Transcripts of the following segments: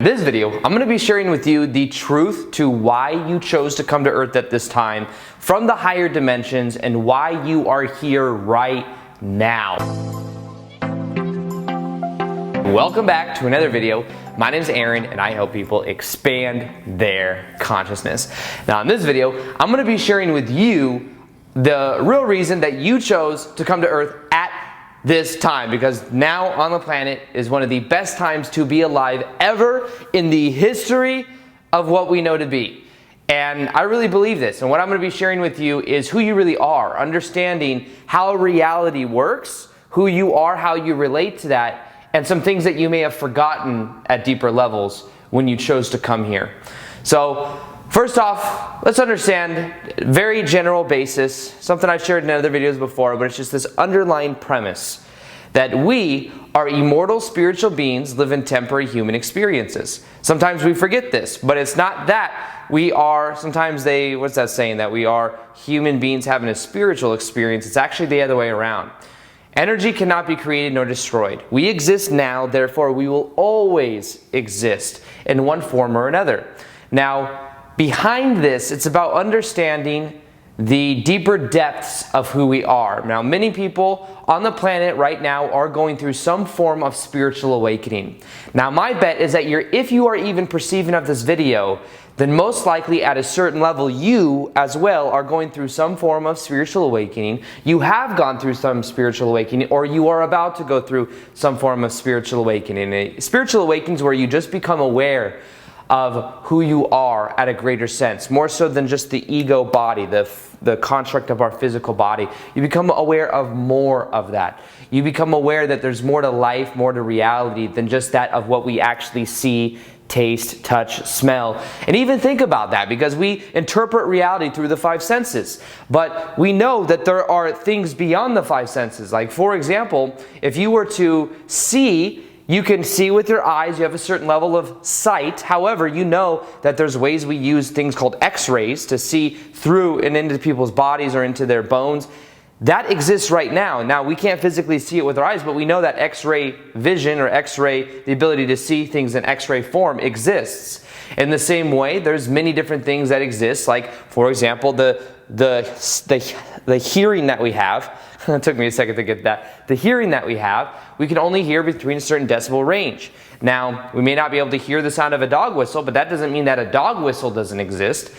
This video, I'm going to be sharing with you the truth to why you chose to come to Earth at this time from the higher dimensions and why you are here right now. Welcome back to another video. My name is Aaron and I help people expand their consciousness. Now in this video, I'm going to be sharing with you the real reason that you chose to come to Earth at this time, because now on the planet is one of the best times to be alive ever in the history of what we know to be. And I really believe this, and what I'm going to be sharing with you is who you really are, understanding how reality works, who you are, how you relate to that, and some things that you may have forgotten at deeper levels when you chose to come here. So first off, let's understand, very general basis, something I've shared in other videos before, but it's just this underlying premise that we are immortal spiritual beings living temporary human experiences. Sometimes we forget this, but it's not that we are, sometimes what's that saying, that we are human beings having a spiritual experience. It's actually the other way around. Energy cannot be created nor destroyed. We exist now, therefore we will always exist in one form or another. Now, behind this, it's about understanding the deeper depths of who we are. Now, many people on the planet right now are going through some form of spiritual awakening. Now, my bet is that if you are even perceiving of this video, then most likely at a certain level, you as well are going through some form of spiritual awakening. You have gone through some spiritual awakening, or you are about to go through some form of spiritual awakening. Spiritual awakening is where you just become aware of who you are at a greater sense, more so than just the ego body, the construct of our physical body. You become aware of more of that. You become aware that there's more to life, more to reality than just that of what we actually see, taste, touch, smell, and even think about that, because we interpret reality through the five senses. But we know that there are things beyond the five senses. Like, for example, if you were to see, you can see with your eyes, you have a certain level of sight. However, you know that there's ways we use things called x-rays to see through and into people's bodies or into their bones. That exists right now. Now, we can't physically see it with our eyes, but we know that x-ray vision or x-ray, the ability to see things in x-ray form, exists. In the same way, there's many different things that exist, like, for example, the hearing that we have. It took me a second to get that. The hearing that we have, we can only hear between a certain decibel range. Now, we may not be able to hear the sound of a dog whistle, but that doesn't mean that a dog whistle doesn't exist.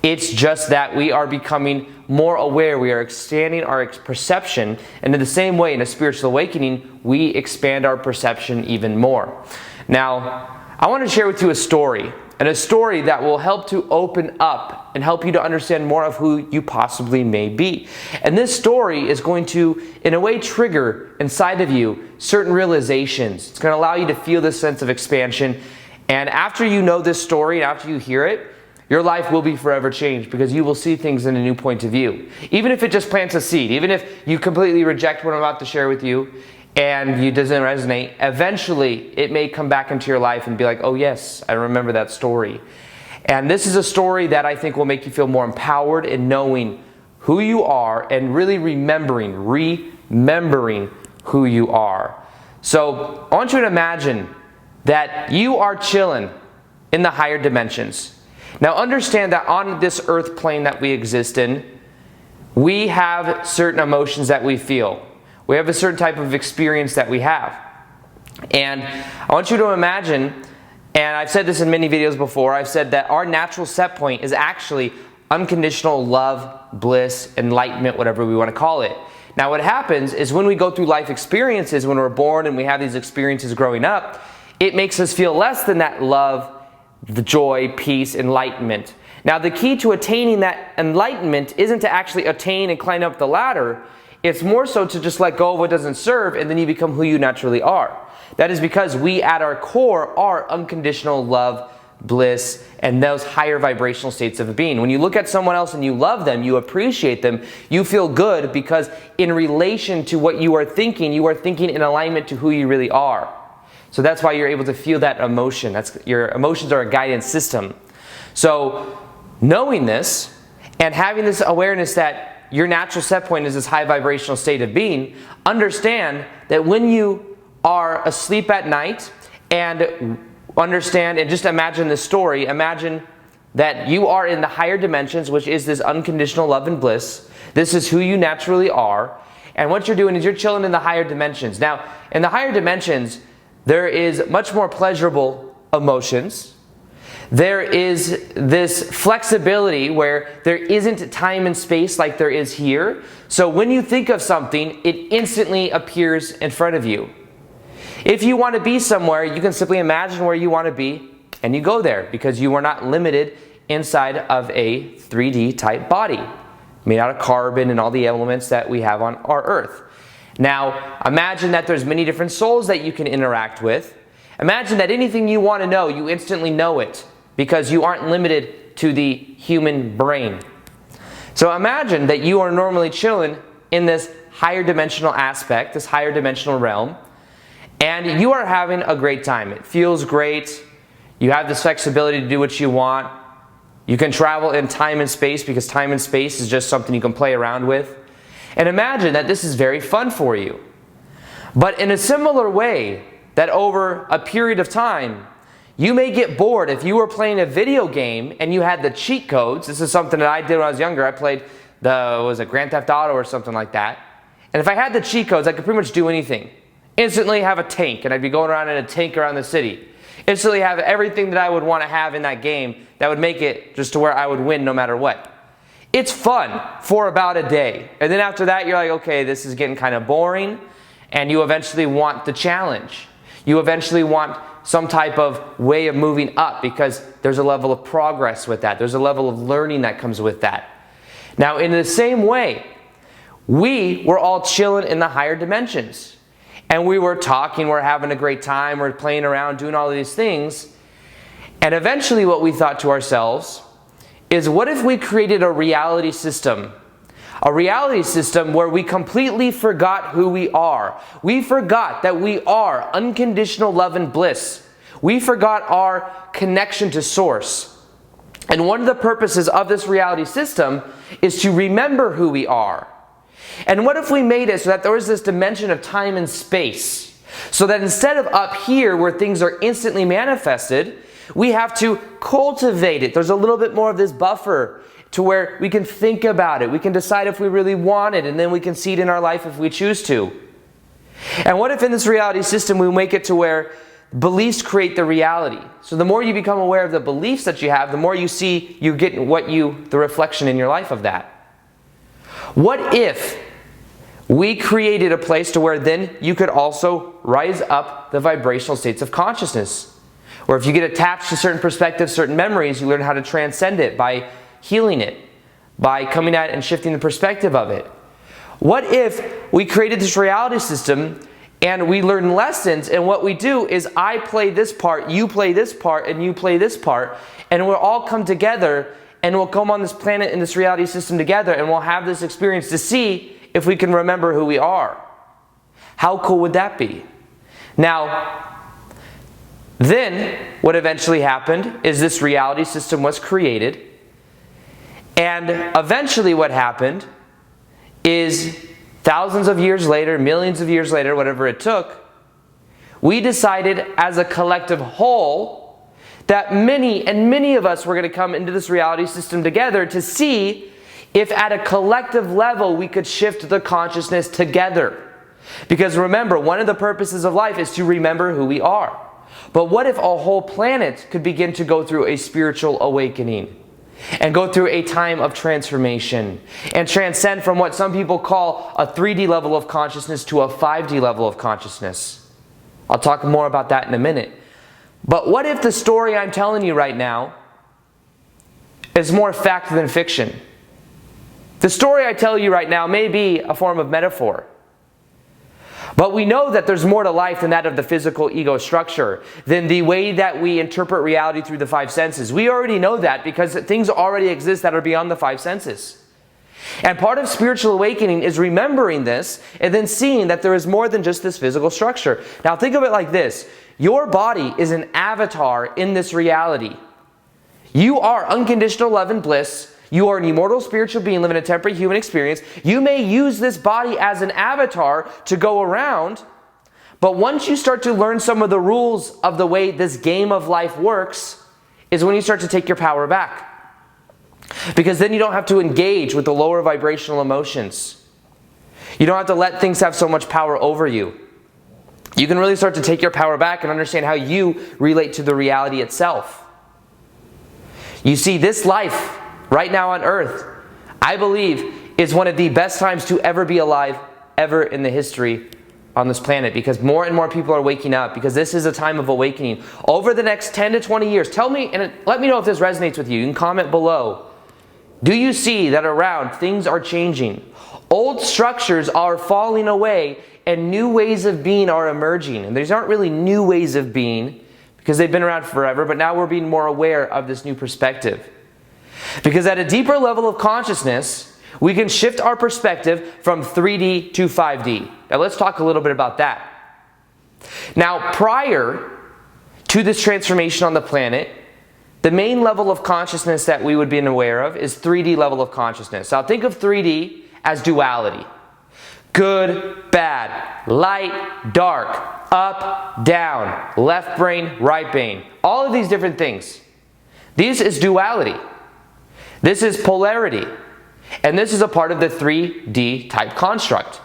It's just that we are becoming more aware. We are expanding our perception, and in the same way, in a spiritual awakening, we expand our perception even more. Now, I want to share with you a story, and a story that will help to open up and help you to understand more of who you possibly may be. And this story is going to, in a way, trigger inside of you certain realizations. It's going to allow you to feel this sense of expansion. And after you know this story, and after you hear it, your life will be forever changed, because you will see things in a new point of view. Even if it just plants a seed, even if you completely reject what I'm about to share with you, and it doesn't resonate, eventually it may come back into your life and be like, oh yes, I remember that story. And this is a story that I think will make you feel more empowered in knowing who you are and really remembering who you are. So I want you to imagine that you are chilling in the higher dimensions. Now understand that on this earth plane that we exist in, we have certain emotions that we feel. We have a certain type of experience that we have. And I want you to imagine, and I've said this in many videos before, I've said that our natural set point is actually unconditional love, bliss, enlightenment, whatever we want to call it. Now what happens is when we go through life experiences, when we're born and we have these experiences growing up, it makes us feel less than that love, the joy, peace, enlightenment. Now the key to attaining that enlightenment isn't to actually attain and climb up the ladder. It's more so to just let go of what doesn't serve, and then you become who you naturally are. That is because we at our core are unconditional love, bliss, and those higher vibrational states of being. When you look at someone else and you love them, you appreciate them, you feel good, because in relation to what you are thinking in alignment to who you really are. So that's why you're able to feel that emotion. Your emotions are a guidance system. So knowing this and having this awareness that your natural set point is this high vibrational state of being, understand that when you are asleep at night and understand and just imagine this story. Imagine that you are in the higher dimensions, which is this unconditional love and bliss. This is who you naturally are. And what you're doing is you're chilling in the higher dimensions. Now, in the higher dimensions, there is much more pleasurable emotions. There is this flexibility where there isn't time and space like there is here. So when you think of something, it instantly appears in front of you. If you want to be somewhere, you can simply imagine where you want to be and you go there because you are not limited inside of a 3D type body made out of carbon and all the elements that we have on our earth. Now, imagine that there's many different souls that you can interact with. Imagine that anything you want to know, you instantly know it because you aren't limited to the human brain. So imagine that you are normally chilling in this higher dimensional aspect, this higher dimensional realm, and you are having a great time. It feels great. You have this flexibility to do what you want. You can travel in time and space because time and space is just something you can play around with. And imagine that this is very fun for you. But in a similar way, that over a period of time, you may get bored if you were playing a video game and you had the cheat codes. This is something that I did when I was younger. I played Grand Theft Auto or something like that. And if I had the cheat codes, I could pretty much do anything. Instantly have a tank, and I'd be going around in a tank around the city. Instantly have everything that I would want to have in that game that would make it just to where I would win no matter what. It's fun for about a day. And then after that, you're like, okay, this is getting kind of boring. And you eventually want the challenge. You eventually want some type of way of moving up because there's a level of progress with that. There's a level of learning that comes with that. Now, in the same way, we were all chilling in the higher dimensions. And we were talking, we're having a great time, we're playing around, doing all of these things. And eventually what we thought to ourselves is, what if we created a reality system? A reality system where we completely forgot who we are. We forgot that we are unconditional love and bliss. We forgot our connection to Source. And one of the purposes of this reality system is to remember who we are. And what if we made it so that there was this dimension of time and space? So that instead of up here where things are instantly manifested, we have to cultivate it. There's a little bit more of this buffer to where we can think about it. We can decide if we really want it, and then we can see it in our life if we choose to. And what if in this reality system we make it to where beliefs create the reality? So the more you become aware of the beliefs that you have, the more you see you get the reflection in your life of that. What if we created a place to where then you could also rise up the vibrational states of consciousness? Or if you get attached to certain perspectives, certain memories, you learn how to transcend it by healing it, by coming at it and shifting the perspective of it. What if we created this reality system and we learn lessons, and what we do is I play this part, you play this part, and you play this part, and we'll all come together and we'll come on this planet in this reality system together, and we'll have this experience to see if we can remember who we are. How cool would that be? Now, then what eventually happened is this reality system was created, and eventually what happened is thousands of years later, millions of years later, whatever it took, we decided as a collective whole that many of us were going to come into this reality system together to see if at a collective level we could shift the consciousness together. Because remember, one of the purposes of life is to remember who we are. But what if a whole planet could begin to go through a spiritual awakening and go through a time of transformation and transcend from what some people call a 3D level of consciousness to a 5D level of consciousness? I'll talk more about that in a minute. But what if the story I'm telling you right now is more fact than fiction? The story I tell you right now may be a form of metaphor. But we know that there's more to life than that of the physical ego structure, than the way that we interpret reality through the five senses. We already know that because things already exist that are beyond the five senses. And part of spiritual awakening is remembering this and then seeing that there is more than just this physical structure. Now think of it like this. Your body is an avatar in this reality. You are unconditional love and bliss. You are an immortal spiritual being living a temporary human experience. You may use this body as an avatar to go around, But once you start to learn some of the rules of the way this game of life works, is when you start to take your power back. Because then you don't have to engage with the lower vibrational emotions. You don't have to let things have so much power over you. You can really start to take your power back and understand how you relate to the reality itself. You see, this life right now on earth, I believe, is one of the best times to ever be alive ever in the history on this planet, because more and more people are waking up, because this is a time of awakening. Over the next 10 to 20 years, tell me and let me know if this resonates with you. You can comment below. Do you see that around things are changing? Old structures are falling away and new ways of being are emerging. And these aren't really new ways of being because they've been around forever, but now we're being more aware of this new perspective. Because at a deeper level of consciousness, we can shift our perspective from 3D to 5D. Now let's talk a little bit about that. Now, prior to this transformation on the planet, the main level of consciousness that we would be aware of is 3D level of consciousness. Now think of 3D as duality. Good, bad, light, dark, up, down, left brain, right brain. All of these different things. This is duality. This is polarity. And this is a part of the 3D type construct.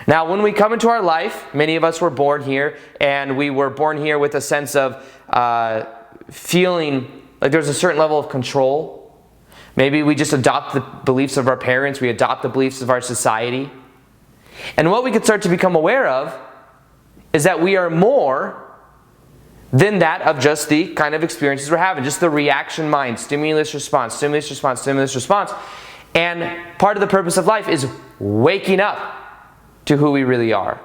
Now, when we come into our life, many of us were born here, and we were born here with a sense of feeling like there's a certain level of control. Maybe we just adopt the beliefs of our parents, we adopt the beliefs of our society. And what we could start to become aware of is that we are more than that of just the kind of experiences we're having, just the reaction mind, stimulus response, stimulus response, stimulus response. And part of the purpose of life is waking up to who we really are.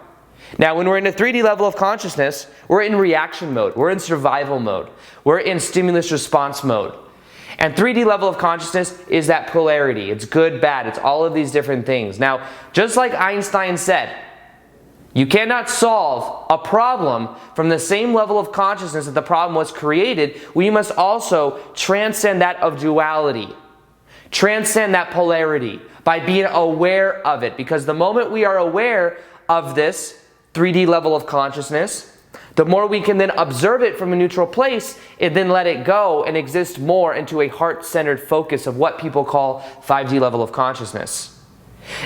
Now, when we're in a 3D level of consciousness, we're in reaction mode, we're in survival mode, we're in stimulus response mode. And 3D level of consciousness is that polarity. It's good, bad, it's all of these different things. Now, just like Einstein said, you cannot solve a problem from the same level of consciousness that the problem was created. We must also transcend that of duality. Transcend that polarity by being aware of it. Because the moment we are aware of this 3D level of consciousness, the more we can then observe it from a neutral place and then let it go and exist more into a heart-centered focus of what people call 5D level of consciousness.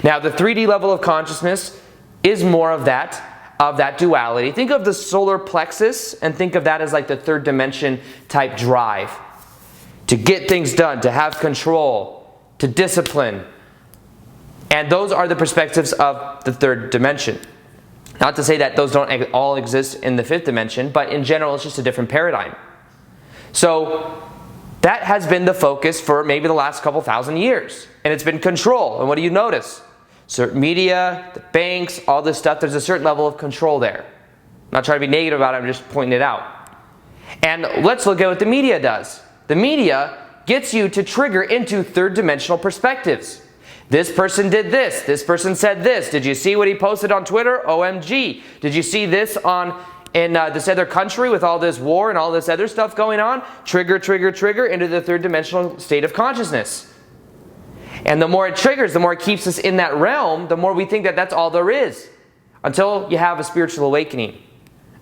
Now, the 3D level of consciousness is more of that duality. Think of the solar plexus and think of that as like the third dimension type drive. To get things done, to have control, to discipline. And those are the perspectives of the third dimension. Not to say that those don't all exist in the fifth dimension, but in general it's just a different paradigm. So that has been the focus for maybe the last couple thousand years. And it's been control. And what do you notice? Certain media, the banks, all this stuff, there's a certain level of control there. I'm not trying to be negative about it, I'm just pointing it out. And let's look at what the media does. The media gets you to trigger into third dimensional perspectives. This person did this. This person said this. Did you see what he posted on Twitter? OMG. Did you see this in this other country with all this war and all this other stuff going on? Trigger, trigger, trigger into the third dimensional state of consciousness. And the more it triggers, the more it keeps us in that realm, the more we think that that's all there is. Until you have a spiritual awakening.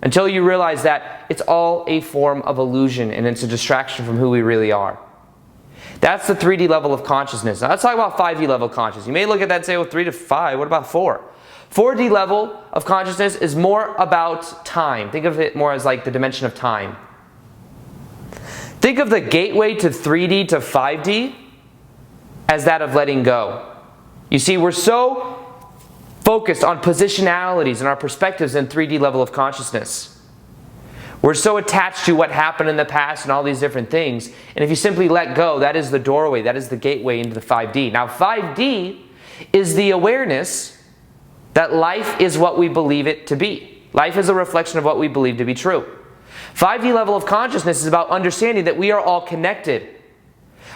Until you realize that it's all a form of illusion and it's a distraction from who we really are. That's the 3D level of consciousness. Now let's talk about 5D level consciousness. You may look at that and say, well, 3 to 5, what about 4? 4D level of consciousness is more about time. Think of it more as like the dimension of time. Think of the gateway to 3D to 5D as that of letting go. You see, we're so focused on positionalities and our perspectives in 3D level of consciousness. We're so attached to what happened in the past and all these different things. And if you simply let go, that is the doorway, that is the gateway into the 5D. Now 5D is the awareness that life is what we believe it to be. Life is a reflection of what we believe to be true. 5D level of consciousness is about understanding that we are all connected.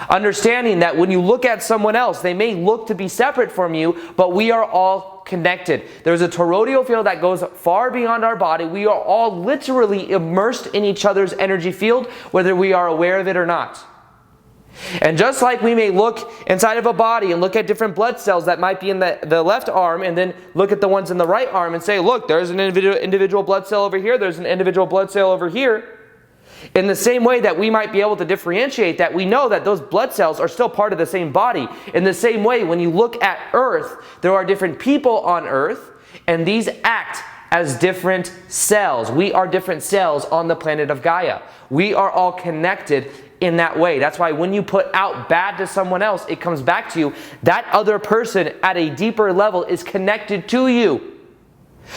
Understanding that when you look at someone else, they may look to be separate from you, but we are all connected. There's a toroidal field that goes far beyond our body. We are all literally immersed in each other's energy field, whether we are aware of it or not. And just like we may look inside of a body and look at different blood cells that might be in the left arm, and then look at the ones in the right arm and say, look, there's an individual blood cell over here, there's an individual blood cell over here. In the same way that we might be able to differentiate that, we know that those blood cells are still part of the same body. In the same way, when you look at Earth, there are different people on Earth, and these act as different cells. We are different cells on the planet of Gaia. We are all connected in that way. That's why when you put out bad to someone else, it comes back to you. That other person at a deeper level is connected to you.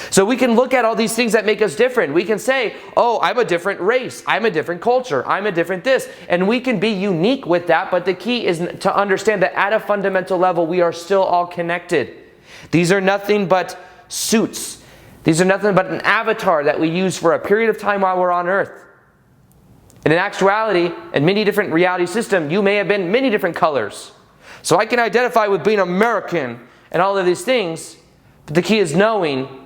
So we can look at all these things that make us different. We can say, oh, I'm a different race, I'm a different culture, I'm a different this, and we can be unique with that, but the key is to understand that at a fundamental level, we are still all connected. These are nothing but suits. These are nothing but an avatar that we use for a period of time while we're on Earth. And in actuality, in many different reality systems, you may have been many different colors. So I can identify with being American and all of these things, but the key is knowing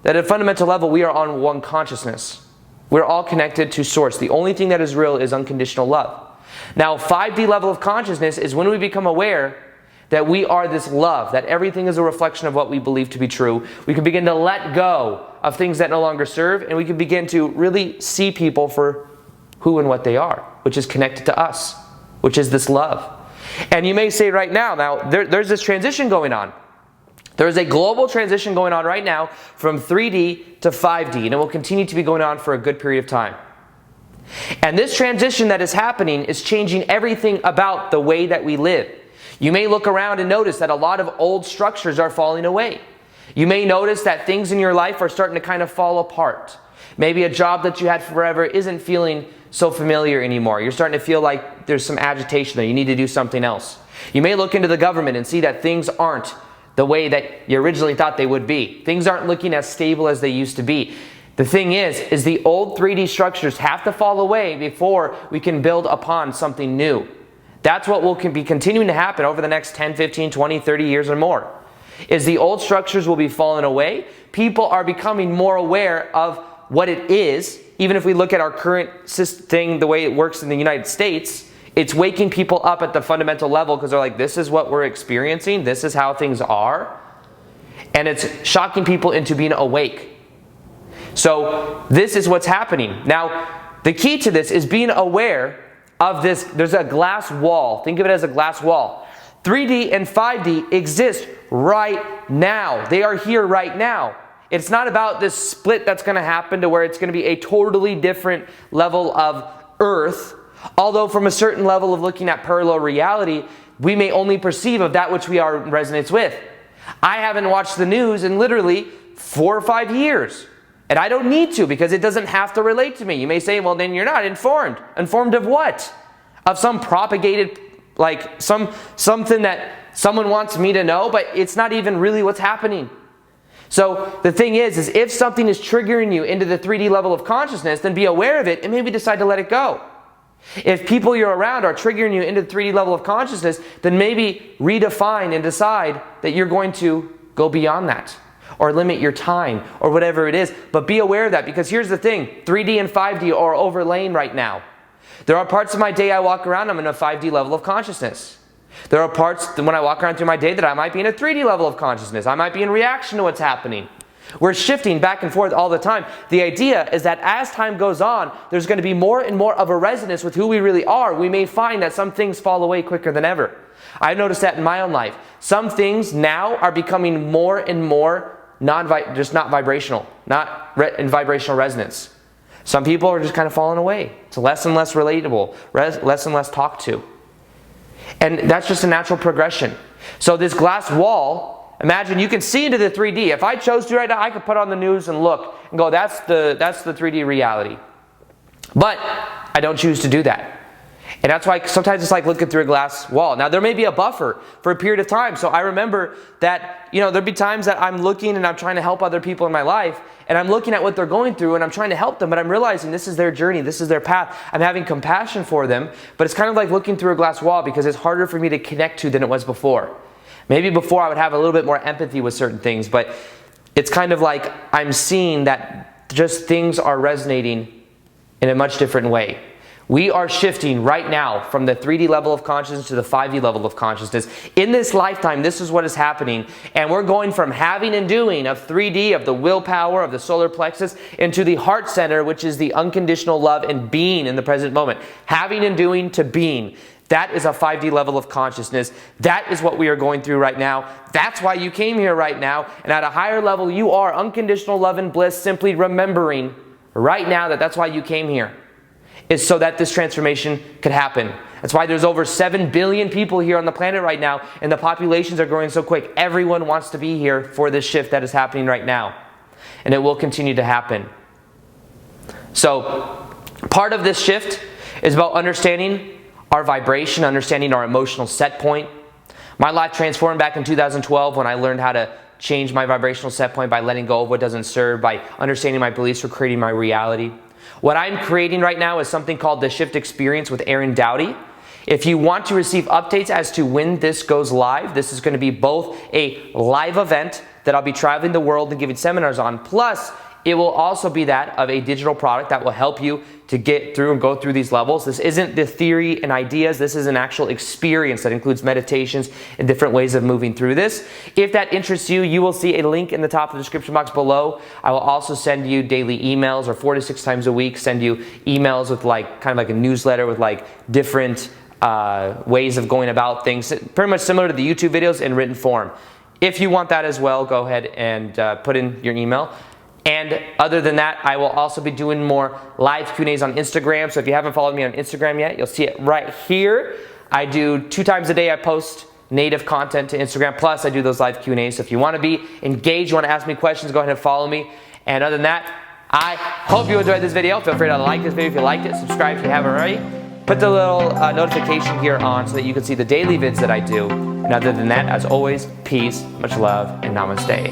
that at a fundamental level, we are on one consciousness. We're all connected to Source. The only thing that is real is unconditional love. Now, 5D level of consciousness is when we become aware that we are this love, that everything is a reflection of what we believe to be true. We can begin to let go of things that no longer serve, and we can begin to really see people for who and what they are, which is connected to us, which is this love. And you may say right now, there's this transition going on. There is a global transition going on right now from 3D to 5D, and it will continue to be going on for a good period of time. And this transition that is happening is changing everything about the way that we live. You may look around and notice that a lot of old structures are falling away. You may notice that things in your life are starting to kind of fall apart. Maybe a job that you had forever isn't feeling so familiar anymore. You're starting to feel like there's some agitation there. You need to do something else. You may look into the government and see that things aren't the way that you originally thought they would be. Things aren't looking as stable as they used to be. The thing is the old 3D structures have to fall away before we can build upon something new. That's what will be continuing to happen over the next 10, 15, 20, 30 years or more. Is the old structures will be falling away. People are becoming more aware of what it is. Even if we look at our current thing, the way it works in the United States, it's waking people up at the fundamental level because they're like, this is what we're experiencing. This is how things are. And it's shocking people into being awake. So this is what's happening. Now, the key to this is being aware of this. There's a glass wall. Think of it as a glass wall. 3D and 5D exist right now. They are here right now. It's not about this split that's going to happen to where it's going to be a totally different level of Earth. Although from a certain level of looking at parallel reality, we may only perceive of that which we are in resonance with. I haven't watched the news in literally 4 or 5 years. And I don't need to because it doesn't have to relate to me. You may say, well, then you're not informed. Informed of what? Of some propagated, like something that someone wants me to know, but it's not even really what's happening. So the thing is if something is triggering you into the 3D level of consciousness, then be aware of it and maybe decide to let it go. If people you're around are triggering you into the 3D level of consciousness, then maybe redefine and decide that you're going to go beyond that, or limit your time, or whatever it is. But be aware of that, because here's the thing, 3D and 5D are overlaying right now. There are parts of my day I walk around, I'm in a 5D level of consciousness. There are parts when I walk around through my day that I might be in a 3D level of consciousness. I might be in reaction to what's happening. We're shifting back and forth all the time. The idea is that as time goes on, there's going to be more and more of a resonance with who we really are. We may find that some things fall away quicker than ever. I've noticed that in my own life. Some things now are becoming more and more just not vibrational, not in vibrational resonance. Some people are just kind of falling away. It's less and less relatable, less and less talked to. And that's just a natural progression. So this glass wall, imagine you can see into the 3D. If I chose to right now, I could put on the news and look and go, that's the 3D reality. But I don't choose to do that. And that's why sometimes it's like looking through a glass wall. Now there may be a buffer for a period of time. So I remember that, there'd be times that I'm looking and I'm trying to help other people in my life, and I'm looking at what they're going through and I'm trying to help them, but I'm realizing this is their journey, this is their path. I'm having compassion for them, but it's kind of like looking through a glass wall because it's harder for me to connect to than it was before. Maybe before I would have a little bit more empathy with certain things, but it's kind of like I'm seeing that just things are resonating in a much different way. We are shifting right now from the 3D level of consciousness to the 5D level of consciousness. In this lifetime, this is what is happening. And we're going from having and doing of 3D, of the willpower, of the solar plexus, into the heart center, which is the unconditional love and being in the present moment. Having and doing to being. That is a 5D level of consciousness. That is what we are going through right now. That's why you came here right now. And at a higher level, you are unconditional love and bliss, simply remembering right now that that's why you came here. Is so that this transformation could happen. That's why there's over 7 billion people here on the planet right now, and the populations are growing so quick. Everyone wants to be here for this shift that is happening right now. And it will continue to happen. So, part of this shift is about understanding our vibration, understanding our emotional set point. My life transformed back in 2012 when I learned how to change my vibrational set point by letting go of what doesn't serve, by understanding my beliefs for creating my reality. What I'm creating right now is something called the Shift Experience with Doughty. If you want to receive updates as to when this goes live, this is going to be both a live event that I'll be traveling the world and giving seminars on, plus it will also be that of a digital product that will help you to get through and go through these levels. This isn't the theory and ideas. This is an actual experience that includes meditations and different ways of moving through this. If that interests you, you will see a link in the top of the description box below. I will also send you daily emails, or 4 to 6 times a week, send you emails with like kind of like a newsletter with like different ways of going about things, pretty much similar to the YouTube videos in written form. If you want that as well, go ahead and put in your email. And other than that, I will also be doing more live Q&As on Instagram. So if you haven't followed me on Instagram yet, you'll see it right here. I do 2 times a day. I post native content to Instagram. Plus, I do those live Q&As. So if you want to be engaged, you want to ask me questions, go ahead and follow me. And other than that, I hope you enjoyed this video. Feel free to like this video if you liked it. Subscribe if you haven't already. Put the little notification here on so that you can see the daily vids that I do. And other than that, as always, peace, much love, and namaste.